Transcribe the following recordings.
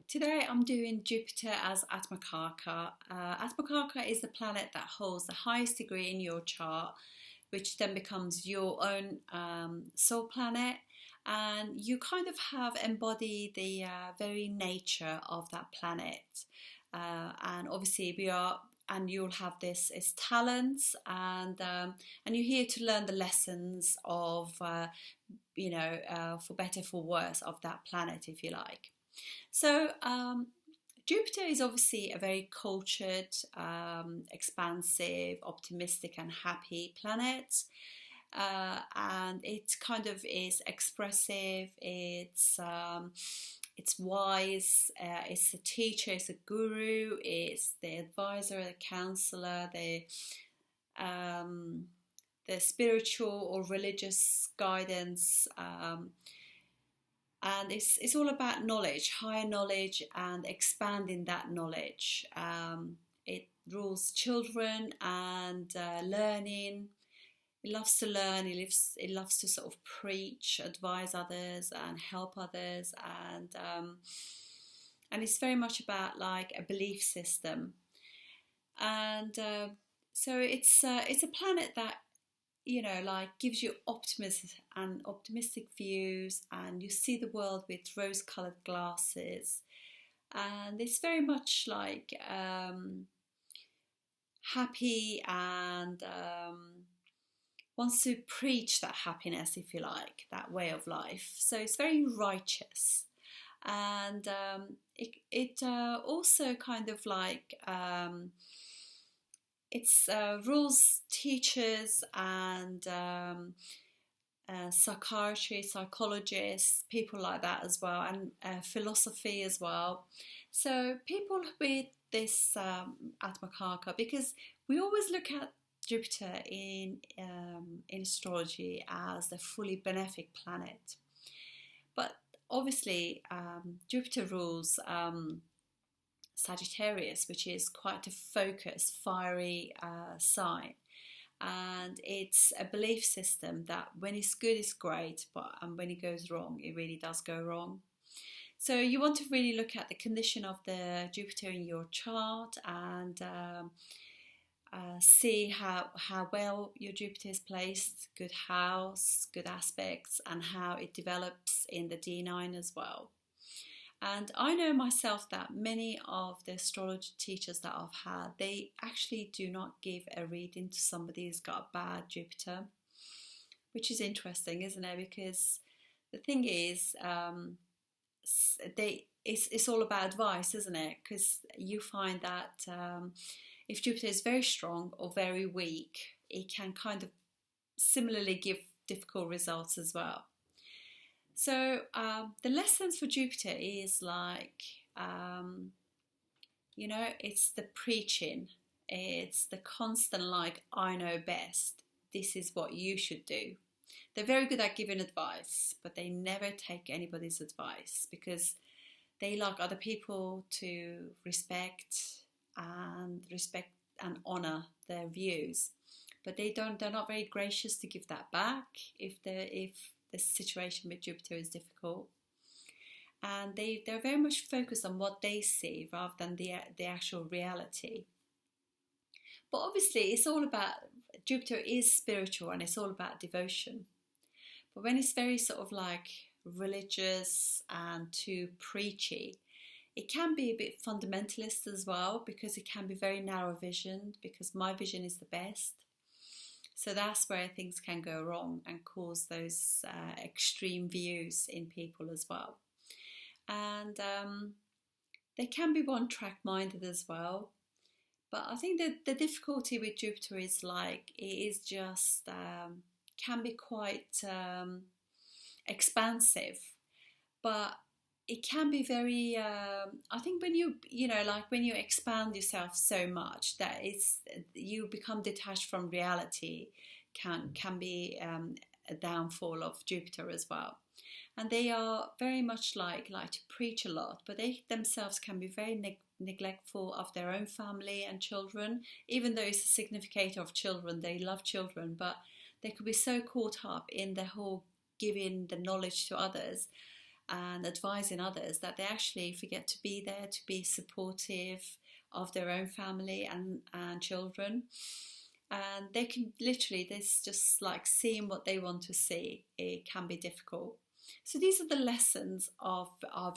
Today I'm doing Jupiter as Atmakarka. Atmakarka is the planet that holds the highest degree in your chart, which then becomes your own soul planet. And you kind of have embodied the very nature of that planet. And obviously we are, and you'll have this as talents, and you're here to learn the lessons of, for better for worse of that planet, if you like. So Jupiter is obviously a very cultured, expansive, optimistic, and happy planet. And it kind of is expressive. It's wise. It's a teacher. It's a guru. It's the advisor, the counselor, the spiritual or religious guidance. And it's all about knowledge, higher knowledge, and expanding that knowledge. It rules children and learning. It loves to learn. It loves to sort of preach, advise others, and help others. And it's very much about like a belief system. And it's a planet that like gives you optimism and optimistic views, and you see the world with rose-colored glasses, and it's very much like happy and wants to preach that happiness, if you like, that way of life. So it's very righteous, and it also kind of like it's rules teachers and psychiatry, psychologists, people like that as well, and philosophy as well. So people with this Atmakarka, because we always look at Jupiter in astrology as the fully benefic planet, but obviously Jupiter rules Sagittarius, which is quite a focused, fiery sign. And it's a belief system that when it's good, it's great, but when it goes wrong, it really does go wrong. So you want to really look at the condition of the Jupiter in your chart and see how well your Jupiter is placed, good house, good aspects, and how it develops in the D9 as well. And I know myself that many of the astrology teachers that I've had, they actually do not give a reading to somebody who's got a bad Jupiter, which is interesting, isn't it? Because the thing is, it's all about advice, isn't it? Because you find that if Jupiter is very strong or very weak, it can kind of similarly give difficult results as well. So the lessons for Jupiter is like, it's the preaching. It's the constant like, I know best. This is what you should do. They're very good at giving advice, but they never take anybody's advice because they like other people to respect and honour their views. But they're not very gracious to give that back if the situation with Jupiter is difficult. And they're very much focused on what they see rather than the actual reality. But obviously it's all about, Jupiter is spiritual and it's all about devotion. But when it's very sort of like religious and too preachy, it can be a bit fundamentalist as well, because it can be very narrow visioned, because my vision is the best. So that's where things can go wrong and cause those extreme views in people as well. And they can be one-track minded as well. But I think that the difficulty with Jupiter is like, it is just, can be quite expansive. But it can be very, I think when when you expand yourself so much that you become detached from reality, can be a downfall of Jupiter as well. And they are very much like to preach a lot, but they themselves can be very neglectful of their own family and children. Even though it's a significator of children, they love children, but they could be so caught up in the whole giving the knowledge to others, and advising others, that they actually forget to be there, to be supportive of their own family and children. And they can literally, this just like seeing what they want to see, it can be difficult. So these are the lessons of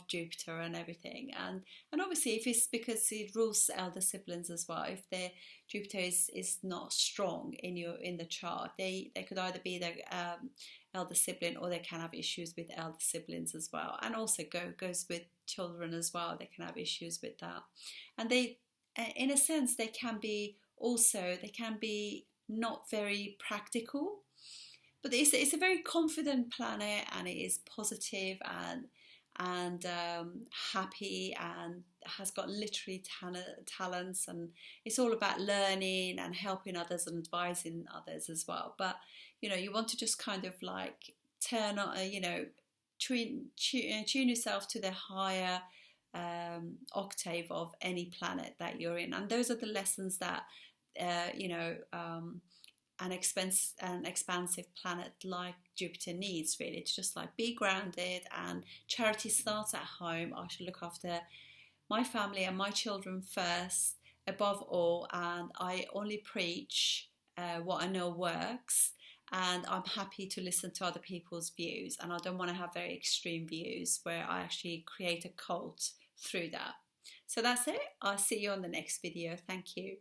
Jupiter and everything, and obviously if it's because it rules elder siblings as well. If their Jupiter is not strong in the chart, they could either be their elder sibling, or they can have issues with elder siblings as well, and also goes with children as well. They can have issues with that, and they, in a sense, they can be not very practical. But it's a very confident planet, and it is positive and happy, and has got literary talents, and it's all about learning and helping others and advising others as well. But you want to just kind of like turn on, tune yourself to the higher octave of any planet that you're in, and those are the lessons that an expansive planet like Jupiter needs, really, to just like be grounded. And charity starts at home. I should look after my family and my children first, above all, and I only preach what I know works, and I'm happy to listen to other people's views, and I don't want to have very extreme views where I actually create a cult through that. So that's it. I'll see you on the next video. Thank you.